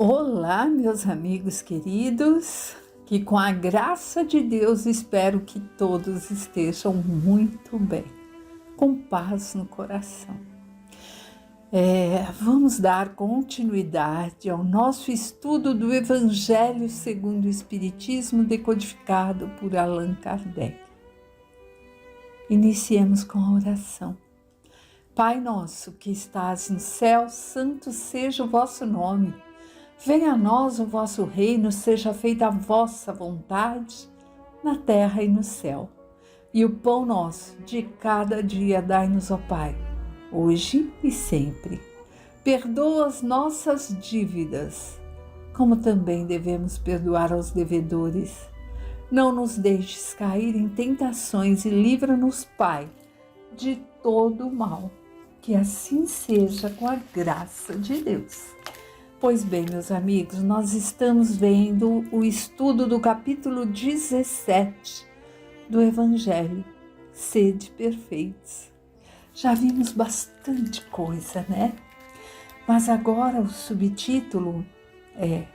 Olá, meus amigos queridos, que com a graça de Deus espero que todos estejam muito bem, com paz no coração. Vamos dar continuidade ao nosso estudo do Evangelho segundo o Espiritismo, decodificado por Allan Kardec. Iniciemos com a oração. Pai nosso que estás no céu, santo seja o vosso nome. Venha a nós o vosso reino, seja feita a vossa vontade, na terra e no céu. E o pão nosso de cada dia dai-nos, ó Pai, hoje e sempre. Perdoa as nossas dívidas, como também devemos perdoar aos devedores. Não nos deixes cair em tentações e livra-nos, Pai, de todo o mal. Que assim seja com a graça de Deus. Pois bem, meus amigos, nós estamos vendo o estudo do capítulo 17 do Evangelho, Sede Perfeitos. Já vimos bastante coisa, né? Mas agora o subtítulo é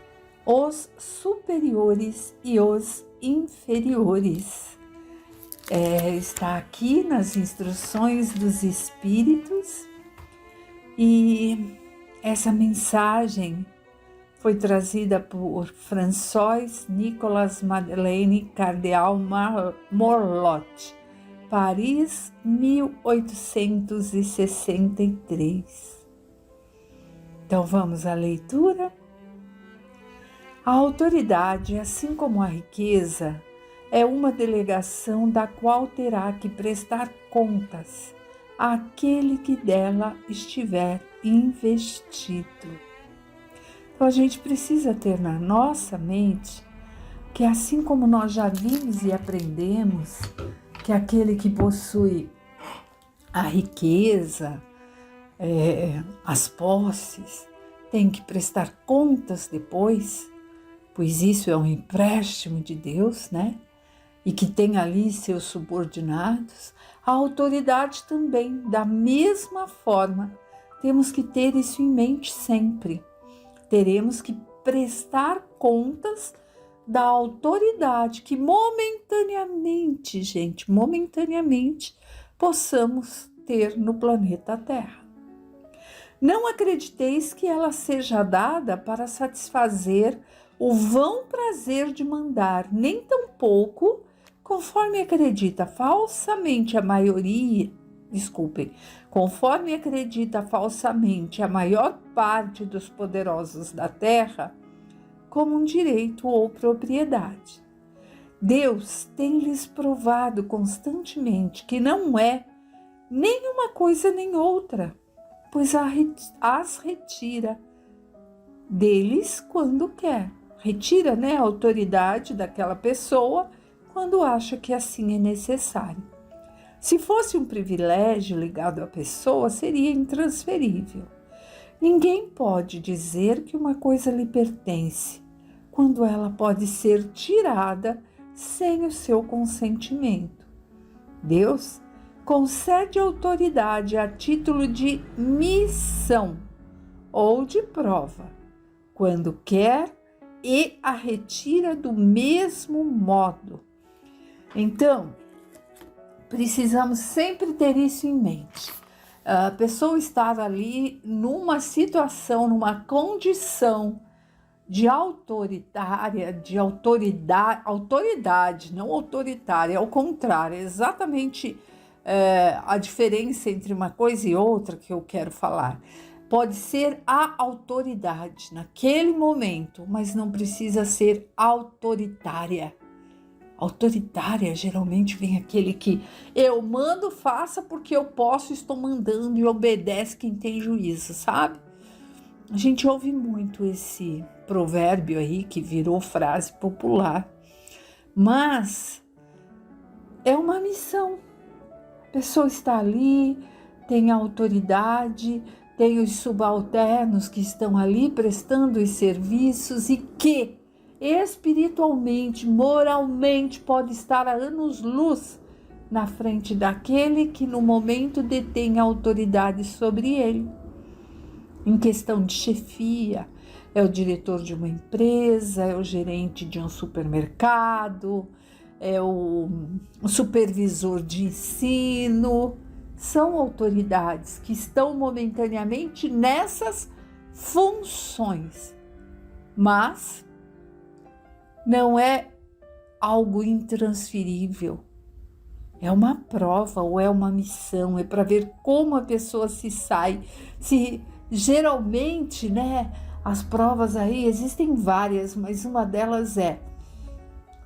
Os Superiores e os Inferiores. Está aqui nas instruções dos Espíritos e essa mensagem foi trazida por François Nicolas Madeleine Cardeal Morlot, Paris, 1863. Então vamos à leitura. A autoridade, assim como a riqueza, é uma delegação da qual terá que prestar contas àquele que dela estiver investido. Então a gente precisa ter na nossa mente que, assim como nós já vimos e aprendemos que aquele que possui a riqueza, as posses, tem que prestar contas depois, pois isso é um empréstimo de Deus, né? E que tem ali seus subordinados, a autoridade também, da mesma forma, temos que ter isso em mente sempre. Teremos que prestar contas da autoridade que momentaneamente, possamos ter no planeta Terra. Não acrediteis que ela seja dada para satisfazer o vão prazer de mandar, nem tampouco conforme acredita falsamente a maior parte dos poderosos da terra, como um direito ou propriedade. Deus tem-lhes provado constantemente que não é nem uma coisa nem outra, pois as retira deles quando quer. Retira, a autoridade daquela pessoa quando acha que assim é necessário. Se fosse um privilégio ligado à pessoa, seria intransferível. Ninguém pode dizer que uma coisa lhe pertence, quando ela pode ser tirada sem o seu consentimento. Deus concede autoridade a título de missão ou de prova, quando quer, e a retira do mesmo modo. Então, precisamos sempre ter isso em mente. A pessoa estar ali numa situação, numa condição de autoridade, não autoritária, ao contrário, é exatamente a diferença entre uma coisa e outra que eu quero falar. Pode ser a autoridade naquele momento, mas não precisa ser autoritária. Autoritária, geralmente vem aquele que eu mando, faça porque eu posso, estou mandando, e obedece quem tem juízo, sabe? A gente ouve muito esse provérbio aí que virou frase popular, mas é uma missão. A pessoa está ali, tem autoridade, tem os subalternos que estão ali prestando os serviços e que espiritualmente, moralmente, pode estar a anos-luz na frente daquele que no momento detém a autoridade sobre ele. Em questão de chefia, É o diretor de uma empresa, é o gerente de um supermercado, é o supervisor de ensino. São autoridades que estão momentaneamente nessas funções, mas não é algo intransferível. É uma prova ou é uma missão, é para ver como a pessoa se sai. Se geralmente, né, as provas aí existem várias, mas uma delas é: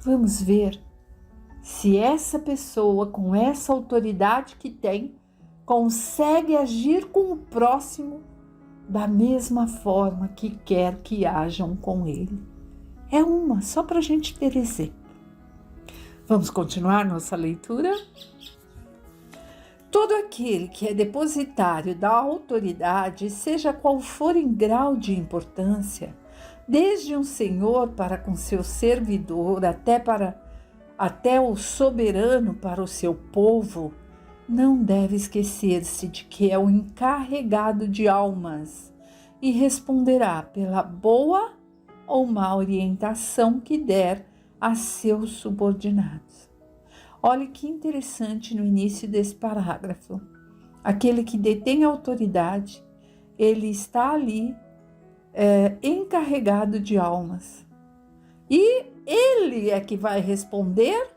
vamos ver se essa pessoa com essa autoridade que tem consegue agir com o próximo da mesma forma que quer que hajam com ele. É uma, só para a gente ter exemplo. Vamos continuar nossa leitura? Todo aquele que é depositário da autoridade, seja qual for em grau de importância, desde um senhor para com seu servidor até o soberano para o seu povo, não deve esquecer-se de que é o encarregado de almas e responderá pela boa ou má orientação que der a seus subordinados. Olhe que interessante no início desse parágrafo. Aquele que detém autoridade, ele está ali encarregado de almas. E ele é que vai responder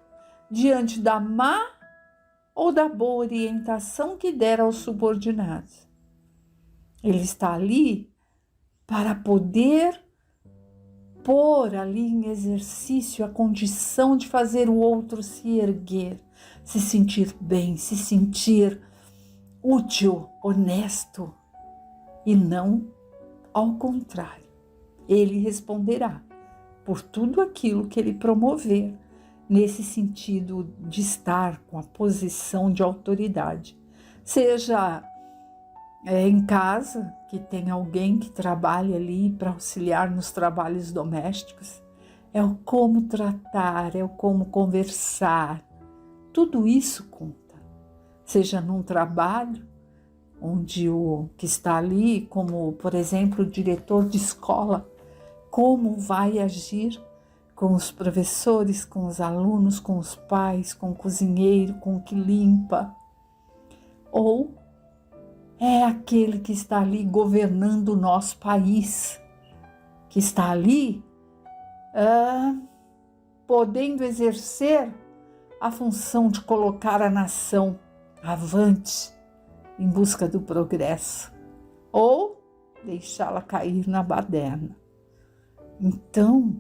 diante da má ou da boa orientação que der aos subordinados. Ele está ali para poder pôr ali em exercício a condição de fazer o outro se erguer, se sentir bem, se sentir útil, honesto, e não ao contrário. Ele responderá por tudo aquilo que ele promover nesse sentido de estar com a posição de autoridade, seja em casa, que tem alguém que trabalha ali para auxiliar nos trabalhos domésticos, é o como tratar, é o como conversar, tudo isso conta. Seja num trabalho, onde o que está ali, como por exemplo o diretor de escola, como vai agir com os professores, com os alunos, com os pais, com o cozinheiro, com o que limpa, ou é aquele que está ali governando o nosso país, que está ali podendo exercer a função de colocar a nação avante em busca do progresso, ou deixá-la cair na baderna. Então,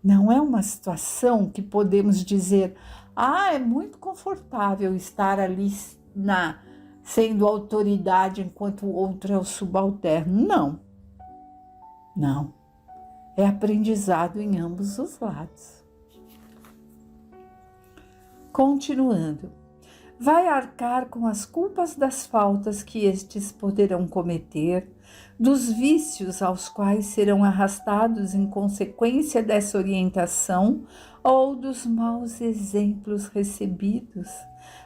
não é uma situação que podemos dizer, é muito confortável estar ali sendo autoridade enquanto o outro é o subalterno. Não. É aprendizado em ambos os lados. Continuando. Vai arcar com as culpas das faltas que estes poderão cometer, dos vícios aos quais serão arrastados em consequência dessa orientação ou dos maus exemplos recebidos,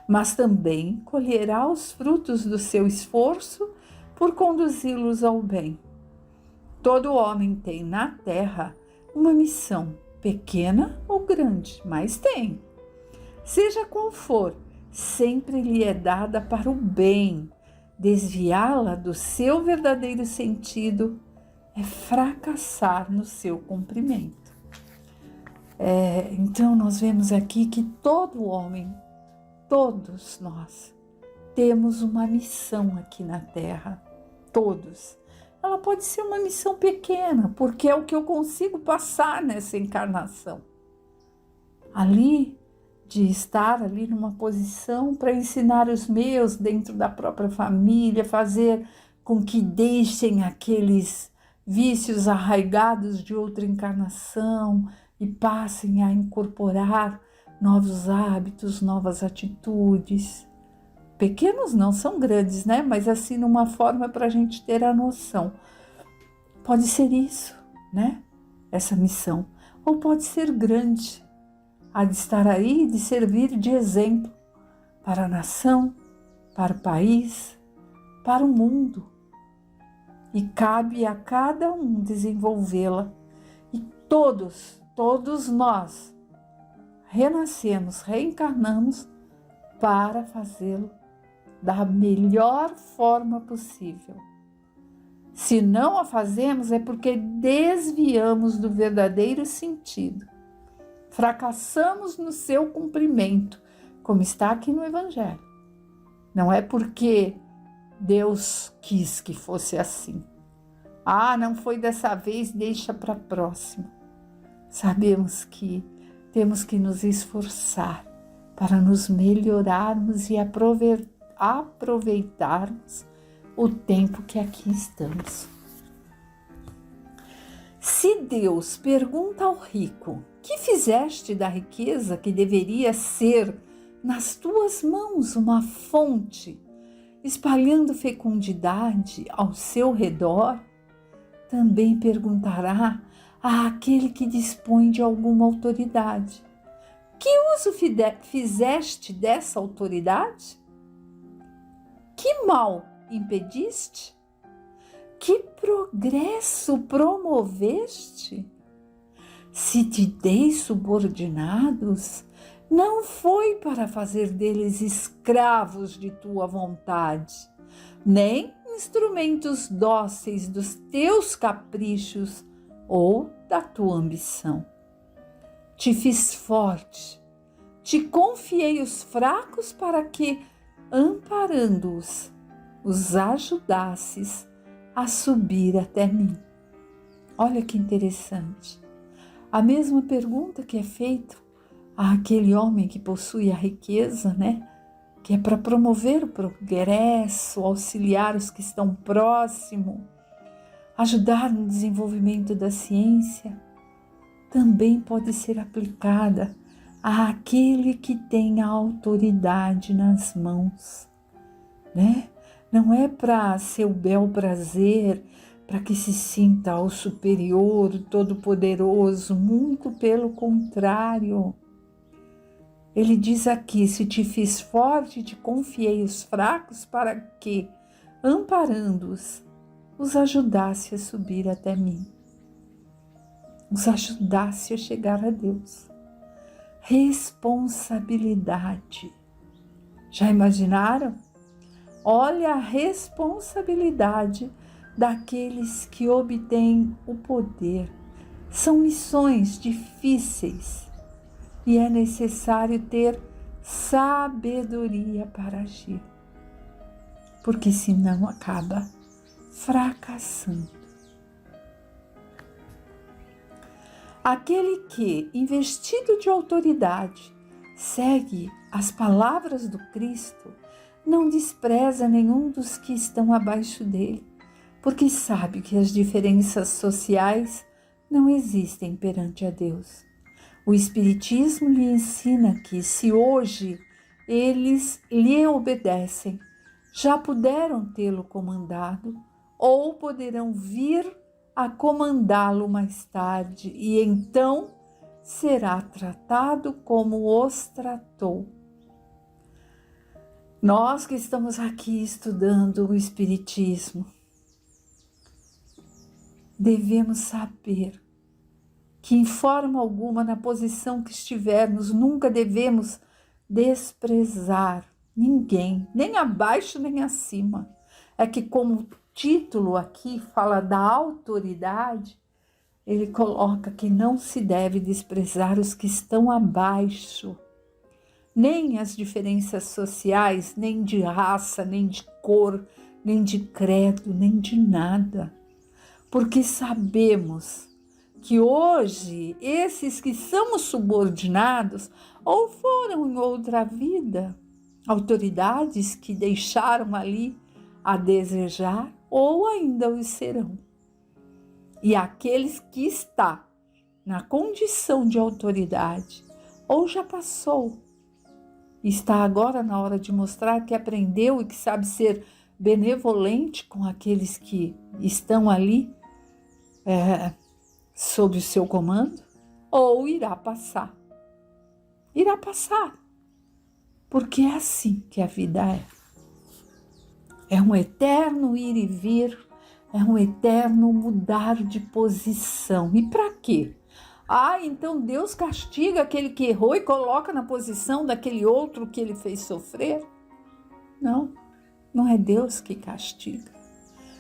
mas também colherá os frutos do seu esforço por conduzi-los ao bem. Todo homem tem na terra uma missão, pequena ou grande, mas tem. Seja qual for, sempre lhe é dada para o bem. Desviá-la do seu verdadeiro sentido é fracassar no seu cumprimento. Então nós vemos aqui que todo homem, todos nós, temos uma missão aqui na Terra, todos. Ela pode ser uma missão pequena, porque é o que eu consigo passar nessa encarnação. Ali, de estar ali numa posição para ensinar os meus dentro da própria família, fazer com que deixem aqueles vícios arraigados de outra encarnação e passem a incorporar novos hábitos, novas atitudes. Pequenos não são grandes, né? Mas assim, numa forma para a gente ter a noção. Pode ser isso, né? Essa missão. Ou pode ser grande, a de estar aí, de servir de exemplo para a nação, para o país, para o mundo. e cabe a cada um desenvolvê-la. E todos nós renascemos, reencarnamos para fazê-lo da melhor forma possível. Se não a fazemos, é porque desviamos do verdadeiro sentido. Fracassamos no seu cumprimento, como está aqui no Evangelho. Não é porque Deus quis que fosse assim. Não foi dessa vez, deixa para a próxima. Sabemos que temos que nos esforçar para nos melhorarmos e aproveitarmos o tempo que aqui estamos. Se Deus pergunta ao rico: que fizeste da riqueza que deveria ser nas tuas mãos uma fonte, espalhando fecundidade ao seu redor, também perguntará àquele que dispõe de alguma autoridade: que uso fizeste dessa autoridade? Que mal impediste? Que progresso promoveste? Se te dei subordinados, não foi para fazer deles escravos de tua vontade, nem instrumentos dóceis dos teus caprichos ou da tua ambição. Te fiz forte, te confiei os fracos para que, amparando-os, os ajudasses a subir até mim. Olha que interessante. A mesma pergunta que é feita àquele homem que possui a riqueza, né? Que é para promover o progresso, auxiliar os que estão próximos, ajudar no desenvolvimento da ciência, também pode ser aplicada àquele que tem a autoridade nas mãos, né? Não é para seu bel prazer, para que se sinta o superior, o todo-poderoso, muito pelo contrário. Ele diz aqui: se te fiz forte, te confiei os fracos para que, amparando-os, os ajudasse a subir até mim, os ajudasse a chegar a Deus. Responsabilidade. Já imaginaram? Olha a responsabilidade daqueles que obtêm o poder. São missões difíceis e é necessário ter sabedoria para agir, porque senão acaba fracassando. Aquele que, investido de autoridade, segue as palavras do Cristo, não despreza nenhum dos que estão abaixo dele, porque sabe que as diferenças sociais não existem perante a Deus. O Espiritismo lhe ensina que, se hoje eles lhe obedecem, já puderam tê-lo comandado ou poderão vir a comandá-lo mais tarde, e então será tratado como os tratou. Nós que estamos aqui estudando o Espiritismo, devemos saber que, em forma alguma, na posição que estivermos, nunca devemos desprezar ninguém, nem abaixo nem acima. É que, como o título aqui fala da autoridade, ele coloca que não se deve desprezar os que estão abaixo, nem as diferenças sociais, nem de raça, nem de cor, nem de credo, nem de nada. Porque sabemos que hoje esses que são subordinados ou foram em outra vida autoridades que deixaram ali a desejar ou ainda os serão. E aqueles que está na condição de autoridade ou já passou, está agora na hora de mostrar que aprendeu e que sabe ser benevolente com aqueles que estão ali sob o seu comando, ou irá passar. Irá passar, porque é assim que a vida é. É um eterno ir e vir, É um eterno mudar de posição. E para quê? Então Deus castiga aquele que errou e coloca na posição daquele outro que ele fez sofrer? Não, não é Deus que castiga.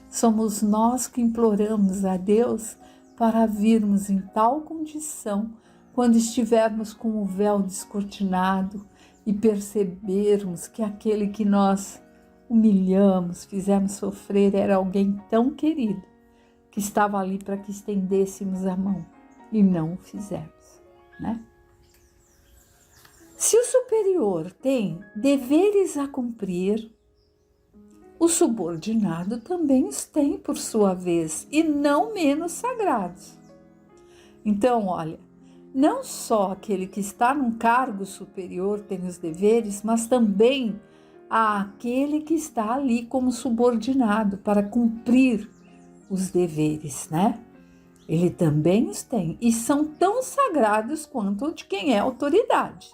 Somos nós que imploramos a Deus para virmos em tal condição quando estivermos com o véu descortinado e percebermos que aquele que nós humilhamos, fizemos sofrer, era alguém tão querido que estava ali para que estendêssemos a mão e não o fizemos, né? Se o superior tem deveres a cumprir, o subordinado também os tem por sua vez, e não menos sagrados. Então, olha, não só aquele que está num cargo superior tem os deveres, mas também aquele que está ali como subordinado para cumprir os deveres, né? Ele também os tem e são tão sagrados quanto o de quem é autoridade.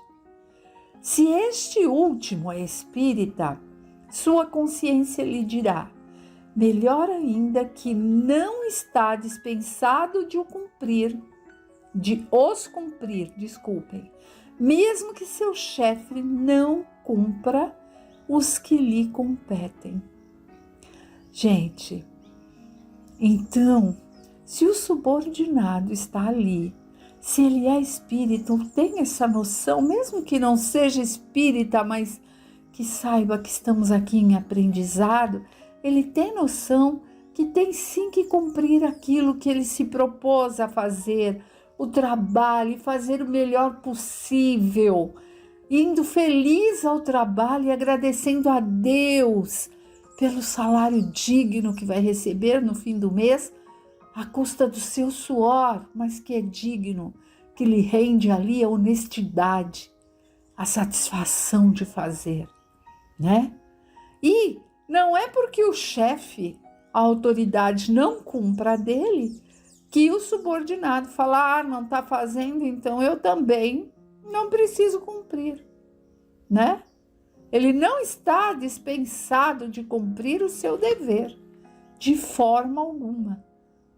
Se este último é espírita, sua consciência lhe dirá: melhor ainda que não está dispensado de os cumprir, mesmo que seu chefe não cumpra os que lhe competem. Gente, então, se o subordinado está ali, se ele é espírita, tem essa noção, mesmo que não seja espírita, mas que saiba que estamos aqui em aprendizado, ele tem noção que tem sim que cumprir aquilo que ele se propôs a fazer, o trabalho, e fazer o melhor possível, indo feliz ao trabalho e agradecendo a Deus pelo salário digno que vai receber no fim do mês, à custa do seu suor, mas que é digno, que lhe rende ali a honestidade, a satisfação de fazer, né? E não é porque o chefe, a autoridade, não cumpra a dele, que o subordinado fala: não está fazendo, então eu também não preciso cumprir, né? Ele não está dispensado de cumprir o seu dever, de forma alguma.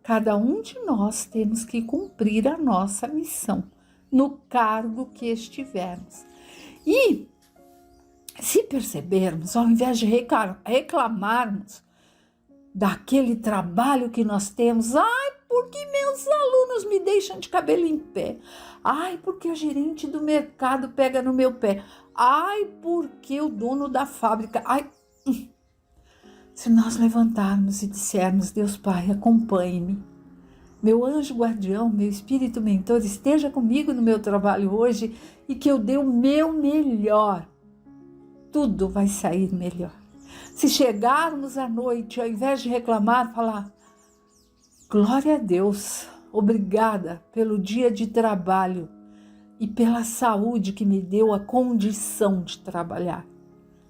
Cada um de nós temos que cumprir a nossa missão, no cargo que estivermos. E, se percebermos, ao invés de reclamarmos daquele trabalho que nós temos, porque meus alunos me deixam de cabelo em pé, porque a gerente do mercado pega no meu pé, porque o dono da fábrica, Se nós levantarmos e dissermos: Deus Pai, acompanhe-me, meu anjo guardião, meu espírito mentor, esteja comigo no meu trabalho hoje e que eu dê o meu melhor, tudo vai sair melhor. Se chegarmos à noite, ao invés de reclamar, falar: glória a Deus, obrigada pelo dia de trabalho e pela saúde que me deu a condição de trabalhar.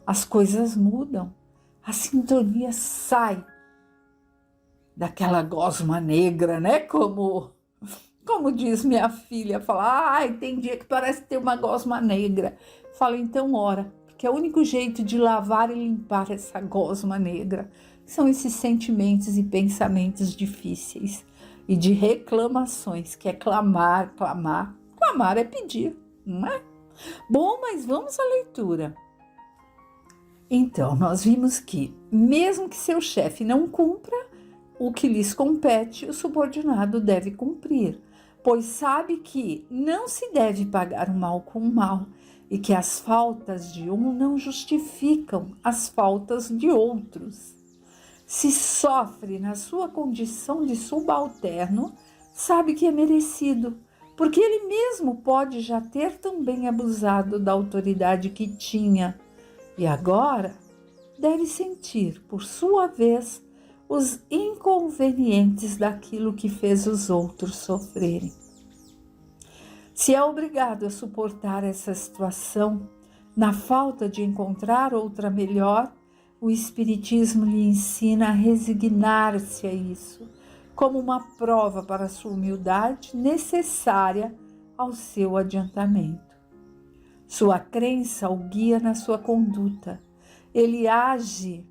As coisas mudam, a sintonia sai daquela gosma negra, né? Como diz minha filha, fala: tem dia que parece ter uma gosma negra. Fala: então ora, porque é o único jeito de lavar e limpar essa gosma negra. São esses sentimentos e pensamentos difíceis e de reclamações, que é clamar. Clamar é pedir, não é? Bom, mas vamos à leitura. Então, nós vimos que, mesmo que seu chefe não cumpra o que lhes compete, o subordinado deve cumprir, pois sabe que não se deve pagar o mal com o mal e que as faltas de um não justificam as faltas de outros. Se sofre na sua condição de subalterno, sabe que é merecido, porque ele mesmo pode já ter também abusado da autoridade que tinha e agora deve sentir, por sua vez, os inconvenientes daquilo que fez os outros sofrerem. Se é obrigado a suportar essa situação, na falta de encontrar outra melhor, o Espiritismo lhe ensina a resignar-se a isso, como uma prova para a sua humildade necessária ao seu adiantamento. Sua crença o guia na sua conduta. Ele age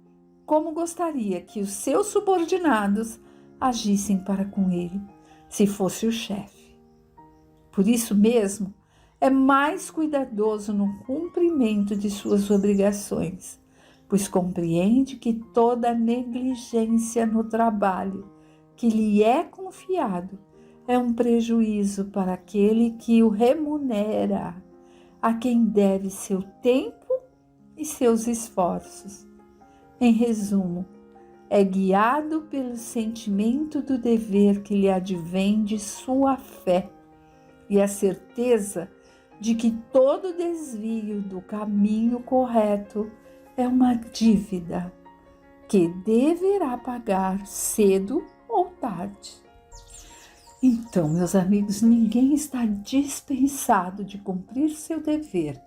como gostaria que os seus subordinados agissem para com ele, se fosse o chefe. Por isso mesmo, é mais cuidadoso no cumprimento de suas obrigações, pois compreende que toda negligência no trabalho que lhe é confiado é um prejuízo para aquele que o remunera, a quem deve seu tempo e seus esforços. Em resumo, é guiado pelo sentimento do dever que lhe advém de sua fé e a certeza de que todo desvio do caminho correto é uma dívida que deverá pagar cedo ou tarde. Então, meus amigos, ninguém está dispensado de cumprir seu dever,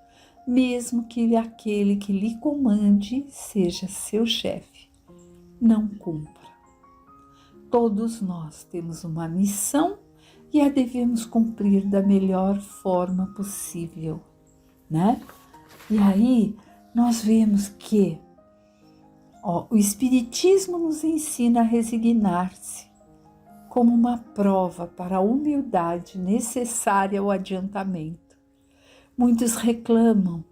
mesmo que aquele que lhe comande seja seu chefe. Não cumpra. Todos nós temos uma missão e a devemos cumprir da melhor forma possível, né? E aí nós vemos que o Espiritismo nos ensina a resignar-se como uma prova para a humildade necessária ao adiantamento. Muitos reclamam: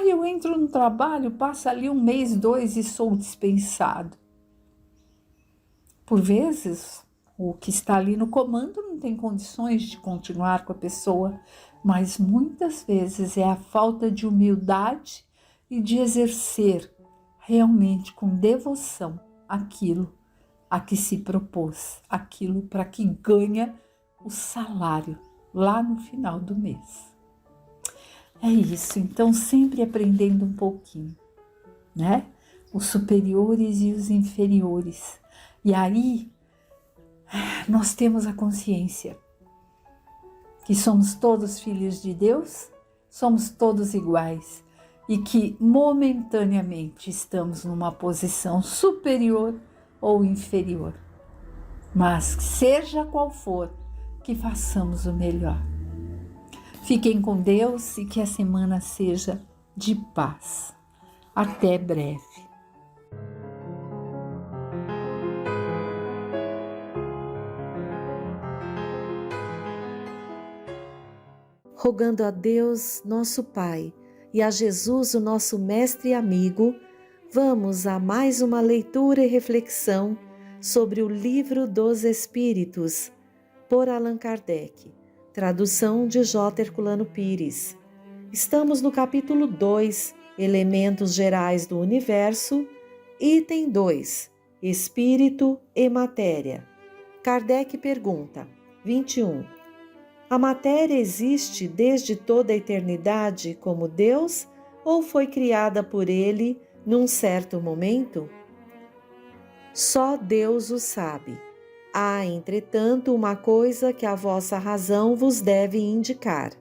eu entro no trabalho, passa ali 1 mês, 2 e sou dispensado. Por vezes, o que está ali no comando não tem condições de continuar com a pessoa, mas muitas vezes é a falta de humildade e de exercer realmente com devoção aquilo a que se propôs, aquilo para que ganha o salário lá no final do mês. É isso, então sempre aprendendo um pouquinho, né? Os superiores e os inferiores. E aí nós temos a consciência que somos todos filhos de Deus, somos todos iguais e que momentaneamente estamos numa posição superior ou inferior. Mas seja qual for, que façamos o melhor. Fiquem com Deus e que a semana seja de paz. Até breve. Rogando a Deus, nosso Pai, e a Jesus, o nosso mestre e amigo, vamos a mais uma leitura e reflexão sobre o Livro dos Espíritos, por Allan Kardec, tradução de J. Herculano Pires. Estamos no capítulo 2, Elementos Gerais do Universo, item 2, Espírito e Matéria. Kardec pergunta, 21. A matéria existe desde toda a eternidade como Deus ou foi criada por Ele num certo momento? Só Deus o sabe. Há, entretanto, uma coisa que a vossa razão vos deve indicar.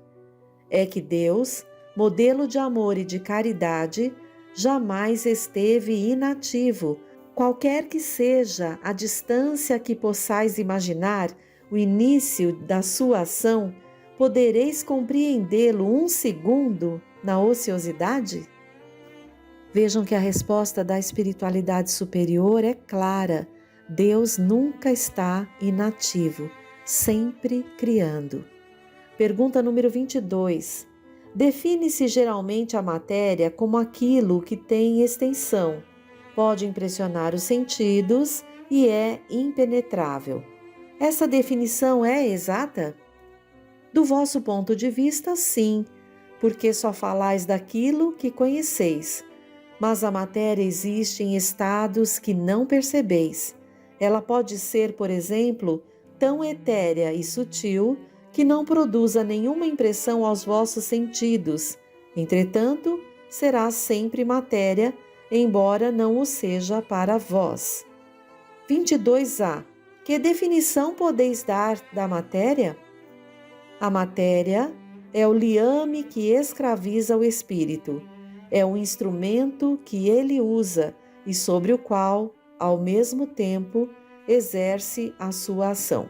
É que Deus, modelo de amor e de caridade, jamais esteve inativo, qualquer que seja a distância que possais imaginar o início da sua ação, podereis compreendê-lo 1 segundo na ociosidade? Vejam que a resposta da espiritualidade superior é clara. Deus nunca está inativo, sempre criando. Pergunta número 22. Define-se geralmente a matéria como aquilo que tem extensão, pode impressionar os sentidos e é impenetrável. Essa definição é exata? Do vosso ponto de vista, sim, porque só falais daquilo que conheceis. Mas a matéria existe em estados que não percebeis. Ela pode ser, por exemplo, tão etérea e sutil que não produza nenhuma impressão aos vossos sentidos. Entretanto, será sempre matéria, embora não o seja para vós. 22a. Que definição podeis dar da matéria? A matéria é o liame que escraviza o espírito. É um instrumento que ele usa e sobre o qual, ao mesmo tempo, exerce a sua ação.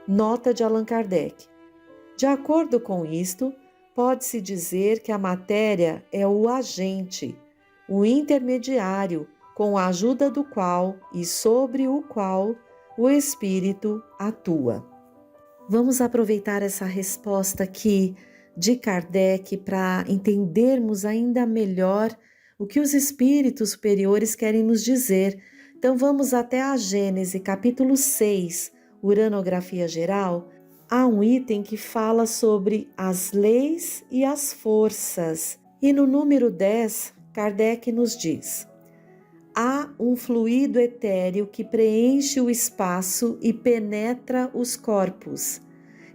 Nota de Allan Kardec. De acordo com isto, pode-se dizer que a matéria é o agente, o intermediário, com a ajuda do qual e sobre o qual o Espírito atua. Vamos aproveitar essa resposta aqui de Kardec para entendermos ainda melhor o que os espíritos superiores querem nos dizer. Então vamos até a Gênese, capítulo 6, Uranografia Geral. Há um item que fala sobre as leis e as forças. E no número 10, Kardec nos diz: há um fluido etéreo que preenche o espaço e penetra os corpos.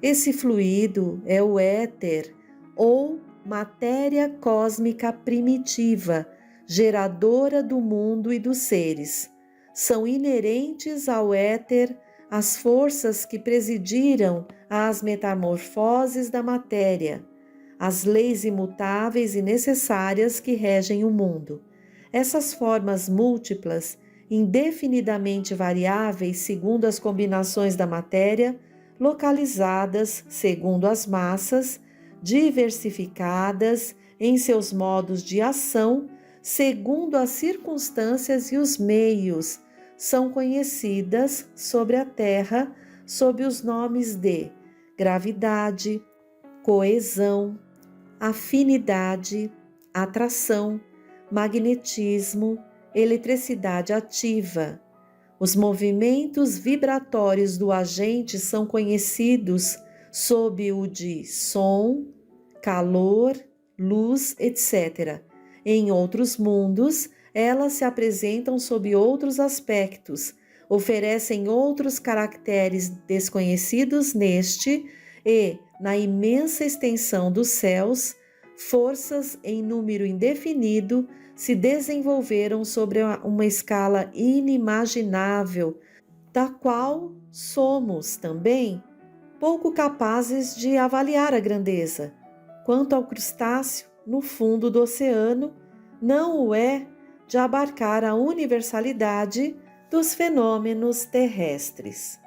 Esse fluido é o éter, ou matéria cósmica primitiva, geradora do mundo e dos seres. São inerentes ao éter as forças que presidiram às metamorfoses da matéria, as leis imutáveis e necessárias que regem o mundo. Essas formas múltiplas, indefinidamente variáveis segundo as combinações da matéria, localizadas segundo as massas, diversificadas em seus modos de ação, segundo as circunstâncias e os meios, são conhecidas sobre a Terra sob os nomes de gravidade, coesão, afinidade, atração, magnetismo, eletricidade ativa. Os movimentos vibratórios do agente são conhecidos sob o de som, calor, luz, etc. Em outros mundos, elas se apresentam sob outros aspectos, oferecem outros caracteres desconhecidos neste e, na imensa extensão dos céus, forças em número indefinido se desenvolveram sobre uma escala inimaginável, da qual somos também pouco capazes de avaliar a grandeza. Quanto ao crustáceo, no fundo do oceano, não o é de abarcar a universalidade dos fenômenos terrestres.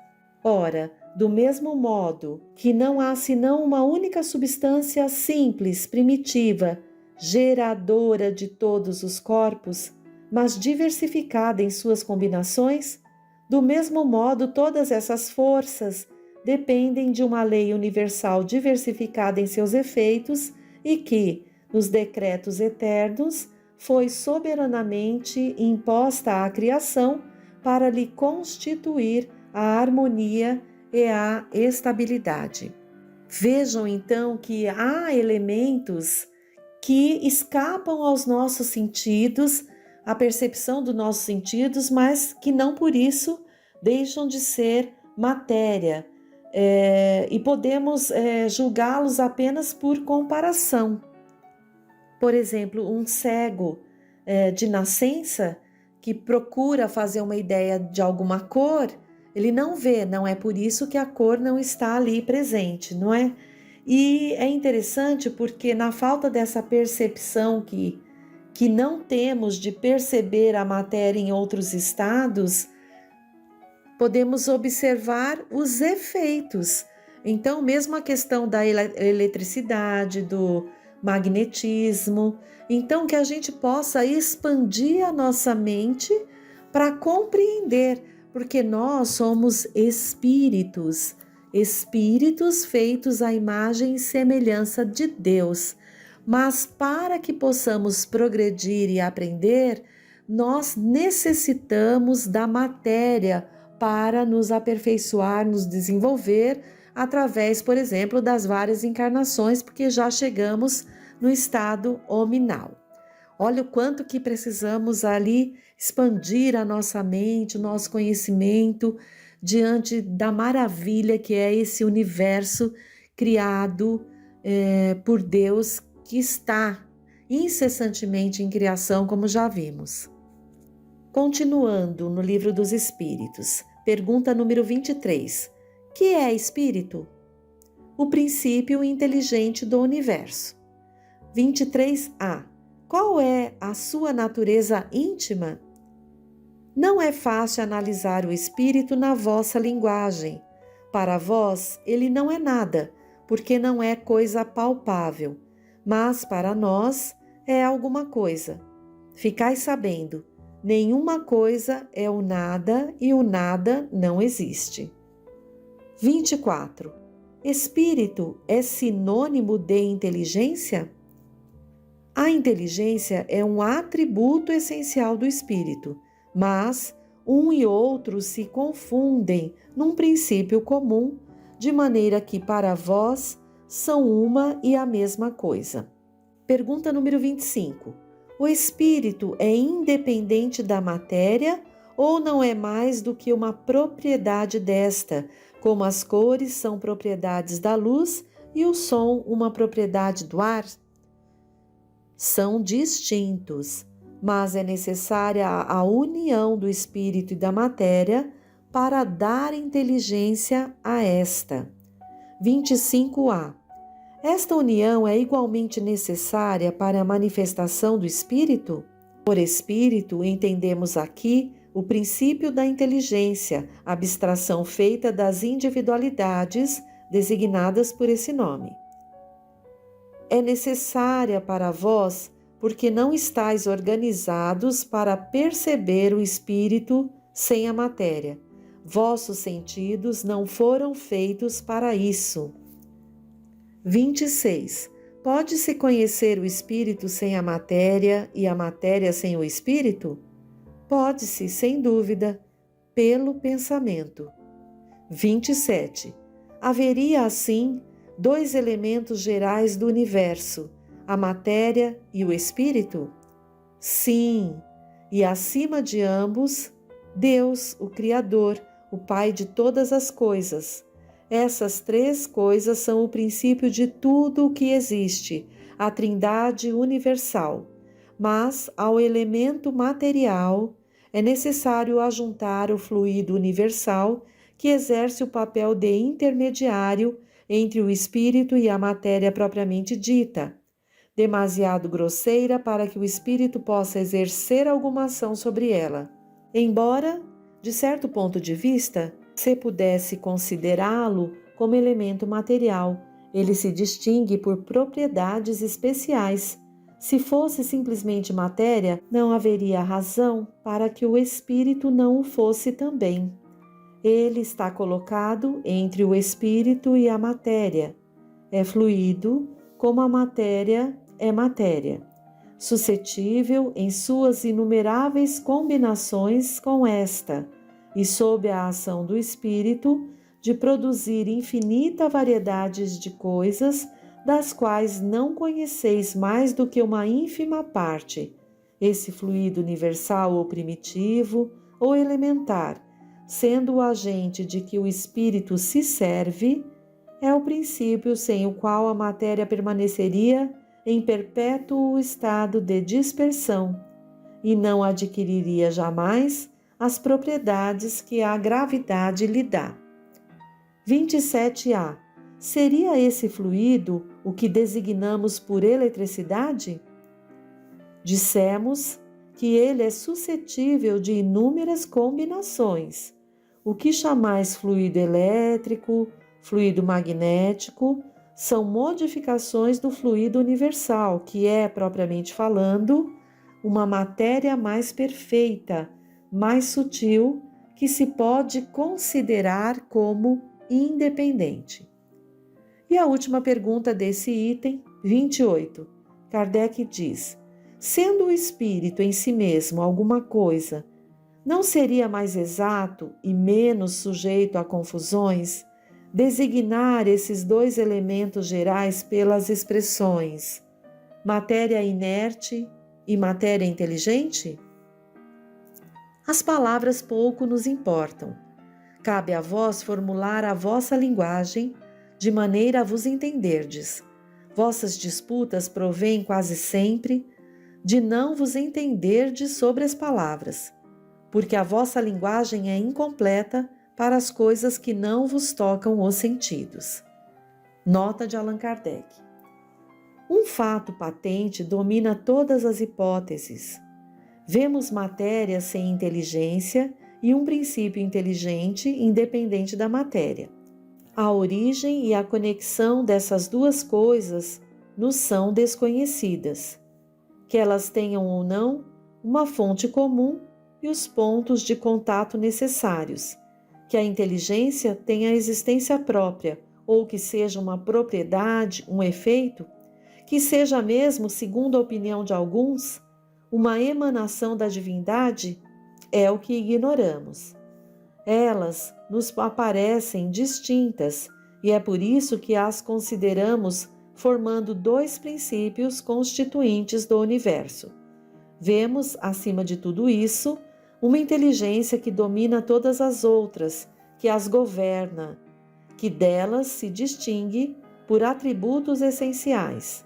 Ora, do mesmo modo que não há senão uma única substância simples, primitiva, geradora de todos os corpos, mas diversificada em suas combinações, do mesmo modo todas essas forças dependem de uma lei universal diversificada em seus efeitos e que, nos decretos eternos, foi soberanamente imposta à criação para lhe constituir a harmonia e a estabilidade. Vejam então que há elementos que escapam aos nossos sentidos, à percepção dos nossos sentidos, mas que não por isso deixam de ser matéria, e podemos julgá-los apenas por comparação. Por exemplo, um cego de nascença que procura fazer uma ideia de alguma cor, ele não vê, não é por isso que a cor não está ali presente, não é? E é interessante porque na falta dessa percepção que não temos de perceber a matéria em outros estados, podemos observar os efeitos. Então, mesmo a questão da eletricidade, do magnetismo, então que a gente possa expandir a nossa mente para compreender, porque nós somos espíritos feitos à imagem e semelhança de Deus. Mas para que possamos progredir e aprender, nós necessitamos da matéria para nos aperfeiçoar, nos desenvolver, através, por exemplo, das várias encarnações, porque já chegamos no estado hominal. Olha o quanto que precisamos ali expandir a nossa mente, o nosso conhecimento, diante da maravilha que é esse universo criado por Deus, que está incessantemente em criação, como já vimos. Continuando no Livro dos Espíritos, pergunta número 23. Que é espírito? O princípio inteligente do universo. 23a. Qual é a sua natureza íntima? Não é fácil analisar o espírito na vossa linguagem. Para vós, ele não é nada, porque não é coisa palpável, mas para nós é alguma coisa. Ficai sabendo, nenhuma coisa é o nada e o nada não existe. 24. Espírito é sinônimo de inteligência? A inteligência é um atributo essencial do espírito, mas um e outro se confundem num princípio comum, de maneira que para vós são uma e a mesma coisa. Pergunta número 25. O espírito é independente da matéria ou não é mais do que uma propriedade desta, como as cores são propriedades da luz e o som uma propriedade do ar? São distintos, mas é necessária a união do espírito e da matéria para dar inteligência a esta. 25a. Esta união é igualmente necessária para a manifestação do espírito? Por espírito, entendemos aqui o princípio da inteligência, abstração feita das individualidades designadas por esse nome. É necessária para vós, porque não estáis organizados para perceber o espírito sem a matéria. Vossos sentidos não foram feitos para isso. 26. Pode-se conhecer o espírito sem a matéria e a matéria sem o espírito? Pode-se, sem dúvida, pelo pensamento. 27. Haveria, assim, dois elementos gerais do universo, a matéria e o espírito? Sim, e acima de ambos, Deus, o Criador, o Pai de todas as coisas. Essas três coisas são o princípio de tudo o que existe, a Trindade universal. Mas, ao elemento material, é necessário ajuntar o fluido universal que exerce o papel de intermediário entre o espírito e a matéria propriamente dita, demasiado grosseira para que o espírito possa exercer alguma ação sobre ela. Embora, de certo ponto de vista, se pudesse considerá-lo como elemento material, ele se distingue por propriedades especiais. Se fosse simplesmente matéria, não haveria razão para que o espírito não o fosse também. Ele está colocado entre o espírito e a matéria. É fluido, como a matéria é matéria, suscetível em suas inumeráveis combinações com esta, e sob a ação do espírito, de produzir infinita variedade de coisas, das quais não conheceis mais do que uma ínfima parte. Esse fluido universal ou primitivo ou elementar, sendo o agente de que o espírito se serve, é o princípio sem o qual a matéria permaneceria em perpétuo estado de dispersão e não adquiriria jamais as propriedades que a gravidade lhe dá. 27a. Seria esse fluido o que designamos por eletricidade? Dissemos que ele é suscetível de inúmeras combinações. O que chamais fluido elétrico, fluido magnético, são modificações do fluido universal, que é, propriamente falando, uma matéria mais perfeita, mais sutil, que se pode considerar como independente. E a última pergunta desse item, 28. Kardec diz: sendo o espírito em si mesmo alguma coisa, não seria mais exato e menos sujeito a confusões designar esses dois elementos gerais pelas expressões matéria inerte e matéria inteligente? As palavras pouco nos importam. Cabe a vós formular a vossa linguagem de maneira a vos entenderdes. Vossas disputas provêm quase sempre de não vos entenderdes sobre as palavras, porque a vossa linguagem é incompleta para as coisas que não vos tocam os sentidos. Nota de Allan Kardec. Um fato patente domina todas as hipóteses. Vemos matéria sem inteligência e um princípio inteligente independente da matéria. A origem e a conexão dessas duas coisas nos são desconhecidas. Que elas tenham ou não uma fonte comum e os pontos de contato necessários, que a inteligência tenha existência própria, ou que seja uma propriedade, um efeito, que seja mesmo, segundo a opinião de alguns, uma emanação da divindade, é o que ignoramos. Elas nos aparecem distintas e é por isso que as consideramos formando dois princípios constituintes do universo. Vemos, acima de tudo isso, uma inteligência que domina todas as outras, que as governa, que delas se distingue por atributos essenciais.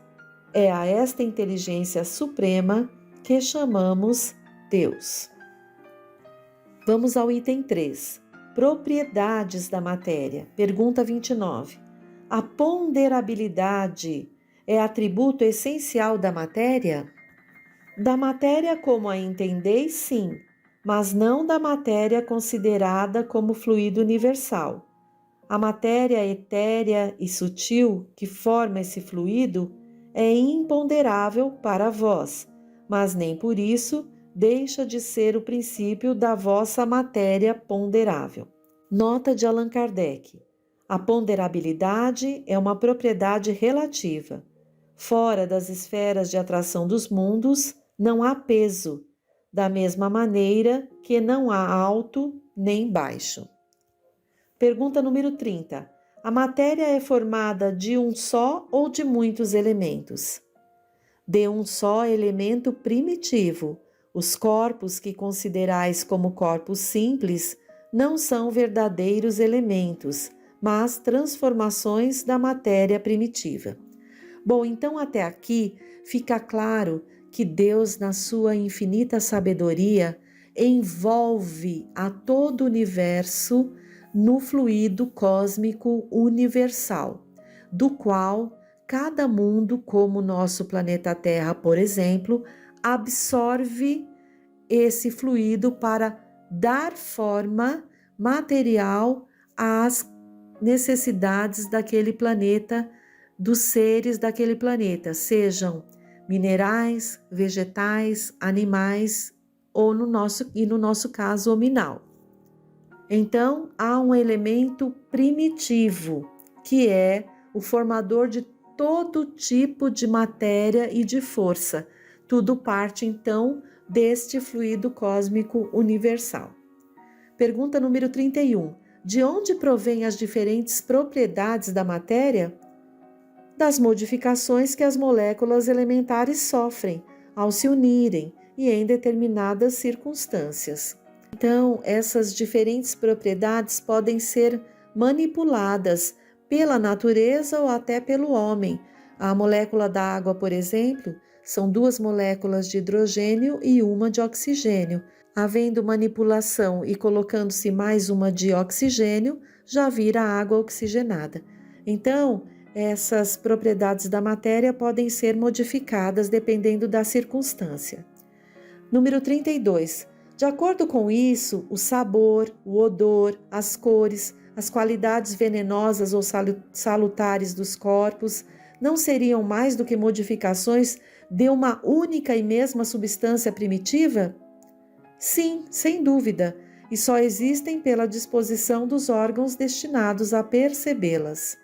É a esta inteligência suprema que chamamos Deus. Vamos ao item 3. Propriedades da matéria. Pergunta 29. A ponderabilidade é atributo essencial da matéria? Da matéria como a entendeis, sim, mas não da matéria considerada como fluido universal. A matéria etérea e sutil que forma esse fluido é imponderável para vós, mas nem por isso deixa de ser o princípio da vossa matéria ponderável. Nota de Allan Kardec. A ponderabilidade é uma propriedade relativa. Fora das esferas de atração dos mundos, não há peso, da mesma maneira que não há alto nem baixo. Pergunta número 30. A matéria é formada de um só ou de muitos elementos? De um só elemento primitivo. Os corpos que considerais como corpos simples não são verdadeiros elementos, mas transformações da matéria primitiva. Bom, então até aqui fica claro que Deus, na sua infinita sabedoria, envolve a todo o universo no fluido cósmico universal, do qual cada mundo, como o nosso planeta Terra, por exemplo, absorve esse fluido para dar forma material às necessidades daquele planeta, dos seres daquele planeta, sejam minerais, vegetais, animais ou no nosso caso hominal. Então, há um elemento primitivo, que é o formador de todo tipo de matéria e de força. Tudo parte, então, deste fluido cósmico universal. Pergunta número 31. De onde provém as diferentes propriedades da matéria? Das modificações que as moléculas elementares sofrem ao se unirem e em determinadas circunstâncias. Então, essas diferentes propriedades podem ser manipuladas pela natureza ou até pelo homem. A molécula da água, por exemplo, são 2 moléculas de hidrogênio e uma de oxigênio. Havendo manipulação e colocando-se mais uma de oxigênio, já vira água oxigenada. Então, essas propriedades da matéria podem ser modificadas dependendo da circunstância. Número 32. De acordo com isso, o sabor, o odor, as cores, as qualidades venenosas ou salutares dos corpos não seriam mais do que modificações de uma única e mesma substância primitiva? Sim, sem dúvida, e só existem pela disposição dos órgãos destinados a percebê-las.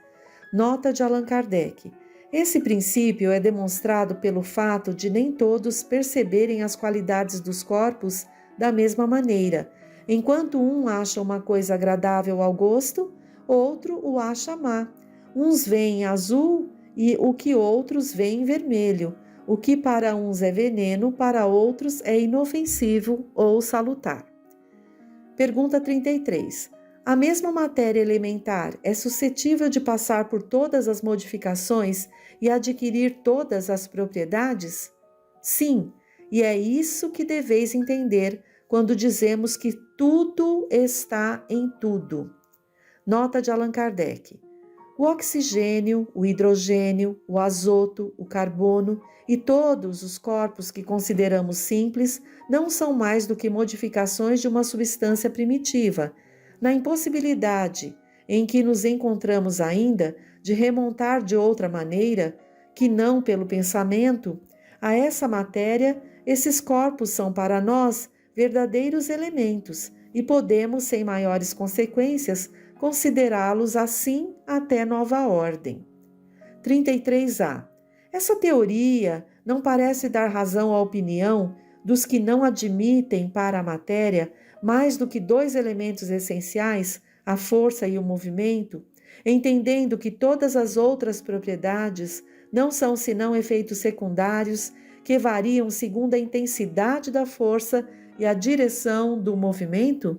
Nota de Allan Kardec. Esse princípio é demonstrado pelo fato de nem todos perceberem as qualidades dos corpos da mesma maneira. Enquanto um acha uma coisa agradável ao gosto, outro o acha má. Uns veem azul e o que outros veem vermelho. O que para uns é veneno, para outros é inofensivo ou salutar. Pergunta 33. A mesma matéria elementar é suscetível de passar por todas as modificações e adquirir todas as propriedades? Sim, e é isso que deveis entender quando dizemos que tudo está em tudo. Nota de Allan Kardec. O oxigênio, o hidrogênio, o azoto, o carbono e todos os corpos que consideramos simples não são mais do que modificações de uma substância primitiva, na impossibilidade em que nos encontramos ainda de remontar de outra maneira, que não pelo pensamento, a essa matéria. Esses corpos são para nós verdadeiros elementos e podemos, sem maiores consequências, considerá-los assim até nova ordem. 33a. Essa teoria não parece dar razão à opinião dos que não admitem para a matéria mais do que dois elementos essenciais, a força e o movimento, entendendo que todas as outras propriedades não são senão efeitos secundários que variam segundo a intensidade da força e a direção do movimento?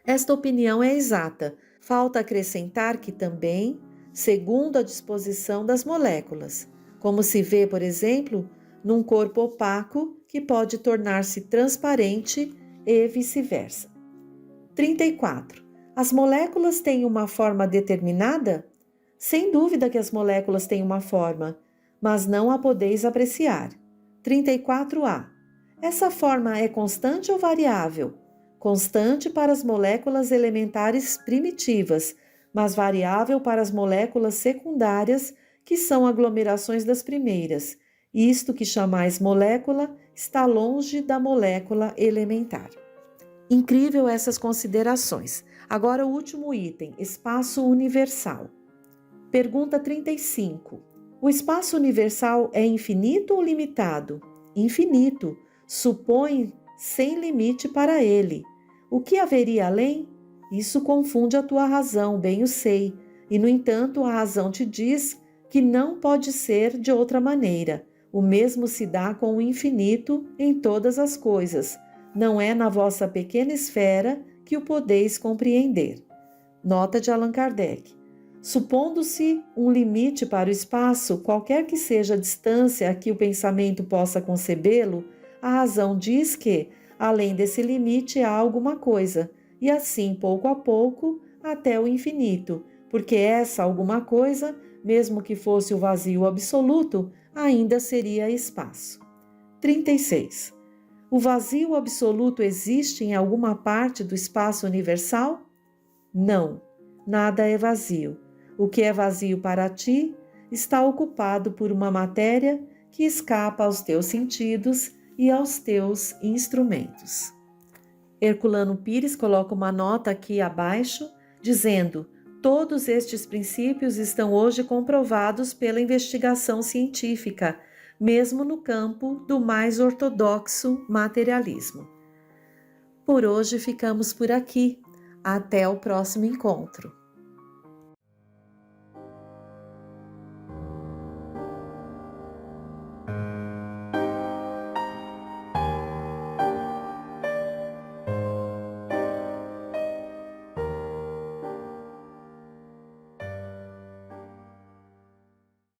Esta opinião é exata. Falta acrescentar que também, segundo a disposição das moléculas, como se vê, por exemplo, num corpo opaco que pode tornar-se transparente e vice-versa. 34. As moléculas têm uma forma determinada? Sem dúvida que as moléculas têm uma forma, mas não a podeis apreciar. 34a. Essa forma é constante ou variável? Constante para as moléculas elementares primitivas, mas variável para as moléculas secundárias, que são aglomerações das primeiras. Isto que chamais molécula está longe da molécula elementar. Incrível essas considerações. Agora o último item, espaço universal. Pergunta 35. O espaço universal é infinito ou limitado? Infinito. Supõe sem limite para ele. O que haveria além? Isso confunde a tua razão, bem o sei, e no entanto a razão te diz que não pode ser de outra maneira. O mesmo se dá com o infinito em todas as coisas. Não é na vossa pequena esfera que o podeis compreender. Nota de Allan Kardec. Supondo-se um limite para o espaço, qualquer que seja a distância a que o pensamento possa concebê-lo, a razão diz que, além desse limite, há alguma coisa, e assim, pouco a pouco, até o infinito, porque essa alguma coisa, mesmo que fosse o vazio absoluto, ainda seria espaço. 36. O vazio absoluto existe em alguma parte do espaço universal? Não, nada é vazio. O que é vazio para ti está ocupado por uma matéria que escapa aos teus sentidos e aos teus instrumentos. Herculano Pires coloca uma nota aqui abaixo, dizendo: todos estes princípios estão hoje comprovados pela investigação científica, mesmo no campo do mais ortodoxo materialismo. Por hoje ficamos por aqui. Até o próximo encontro.